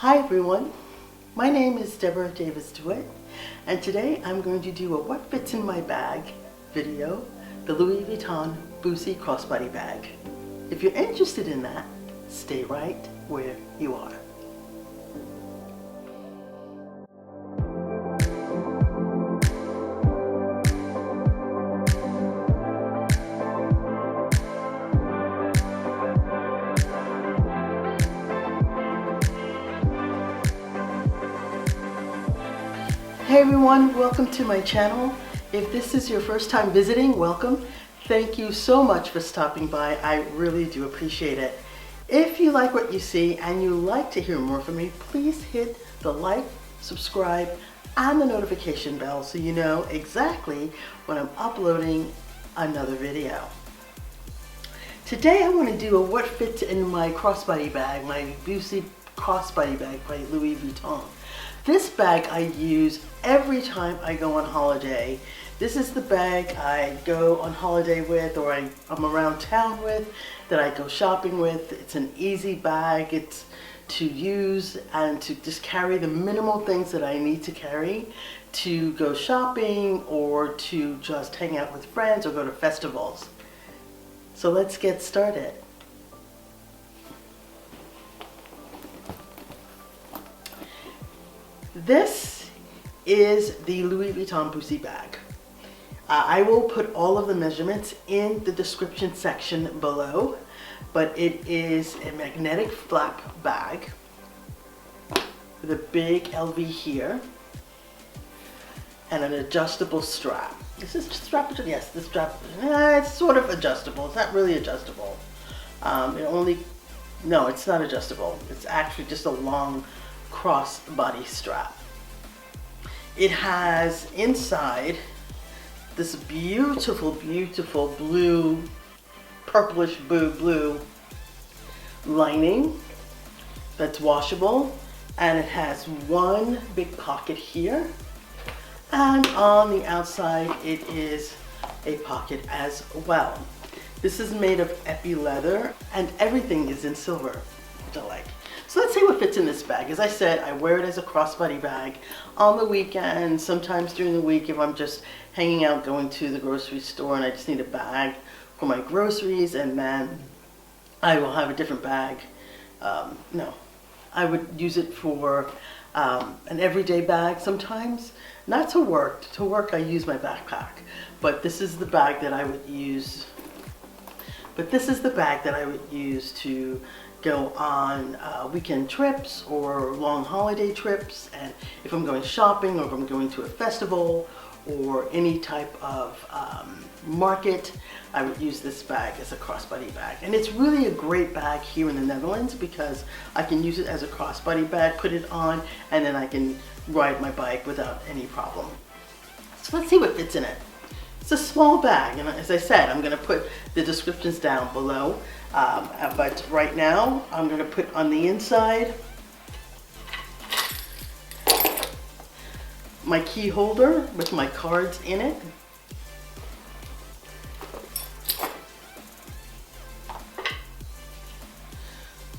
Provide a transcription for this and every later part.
Hi everyone, my name is Deborah Davis DeWitt, and today I'm going to do a what fits in my bag video, the Louis Vuitton Buci crossbody bag. If you're interested in that, stay right where you are. Hey everyone, welcome to my channel. If this is your first time visiting, welcome. Thank you so much for stopping by. I really do appreciate it. If you like what you see and you like to hear more from me, please hit the like, subscribe, and the notification bell so you know exactly when I'm uploading another video. Today I want to do a what fits in my crossbody bag, my Buci crossbody bag by Louis Vuitton. This bag I use every time I go on holiday. This is the bag I go on holiday with, or I'm around town with, that I go shopping with. It's an easy bag. It's to use and to just carry the minimal things that I need to carry to go shopping or to just hang out with friends or go to festivals. So let's get started. This is the Louis Vuitton Buci bag. I will put all of the measurements in the description section below, but it is a magnetic flap bag with a big LV here and an adjustable strap. This is strap, yes, this strap, it's sort of adjustable. It's not really adjustable. No, it's not adjustable. It's actually just a long cross-body strap. It has inside this beautiful, beautiful blue, purplish blue lining that's washable, and it has one big pocket here, and on the outside it is a pocket as well. This is made of epi leather and everything is in silver, which I like. So let's see what fits in this bag. As I said, I wear it as a crossbody bag on the weekend, sometimes during the week if I'm just hanging out, going to the grocery store and I just need a bag for my groceries, and then I will have a different bag. I would use it for an everyday bag sometimes. Not to work. To work I use my backpack, but this is the bag that I would use. To go on weekend trips or long holiday trips, and if I'm going shopping or if I'm going to a festival or any type of market, I would use this bag as a crossbody bag. And it's really a great bag here in the Netherlands because I can use it as a crossbody bag, put it on, and then I can ride my bike without any problem. So let's see what fits in it. It's a small bag, and as I said, I'm going to put the descriptions down below. But right now, I'm going to put on the inside my key holder with my cards in it.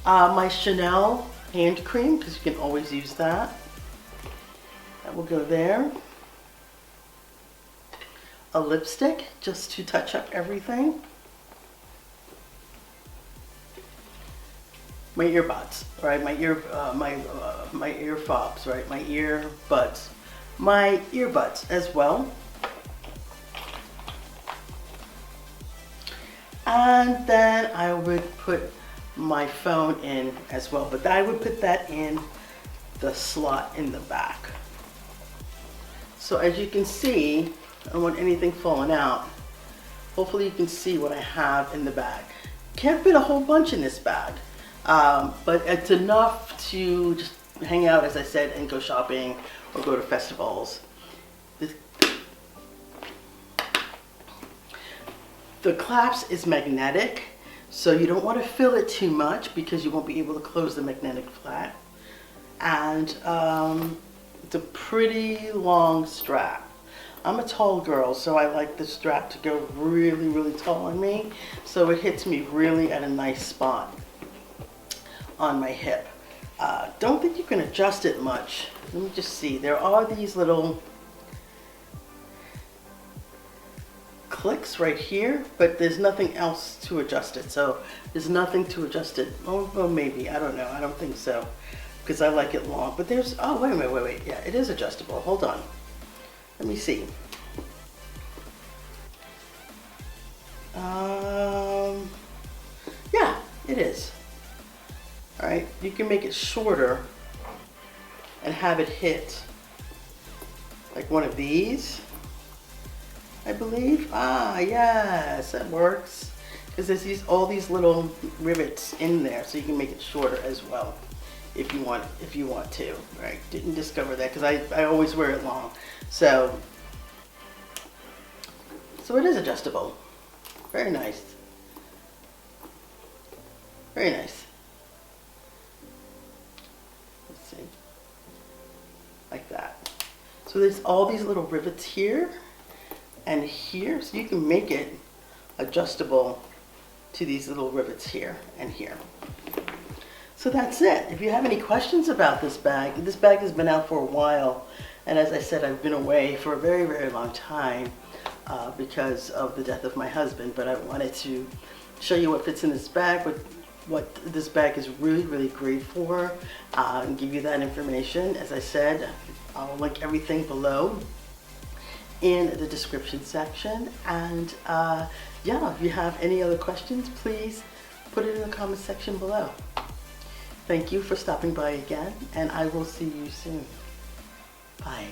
My Chanel hand cream, because you can always use that. That will go there. A lipstick, just to touch up everything. My earbuds, right? My earfobs, right? My earbuds. My earbuds as well. And then I would put my phone in as well, but I would put that in the slot in the back. So as you can see, I don't want anything falling out. Hopefully you can see what I have in the bag. Can't fit a whole bunch in this bag. But it's enough to just hang out, as I said, and go shopping or go to festivals. The clasp is magnetic, so you don't want to fill it too much because you won't be able to close the magnetic flap. And it's a pretty long strap. I'm a tall girl, so I like the strap to go really, really tall on me, so it hits me really at a nice spot on my hip. don't think you can adjust it much. Let me just see. There are these little clicks right here, but there's nothing else to adjust it. So there's nothing to adjust it. Oh, well, maybe. I don't know. I don't think so, because I like it long. But there's, oh, wait. Yeah, it is adjustable. Hold on. Let me see. Yeah, it is. All right, you can make it shorter and have it hit like one of these, I believe. Ah, yes, that works. Because there's all these little rivets in there, so you can make it shorter as well if you want to. Right? Didn't discover that because I always wear it long. So it is adjustable. Very nice. Very nice. Let's see. Like that. So there's all these little rivets here and here, so you can make it adjustable to these little rivets here and here. So that's it. If you have any questions about this bag has been out for a while, and as I said, I've been away for a very, very long time because of the death of my husband, but I wanted to show you what fits in this bag, what this bag is really, really great for, and give you that information. As I said, I'll link everything below in the description section. And yeah, if you have any other questions, please put it in the comment section below. Thank you for stopping by again, and I will see you soon. Bye.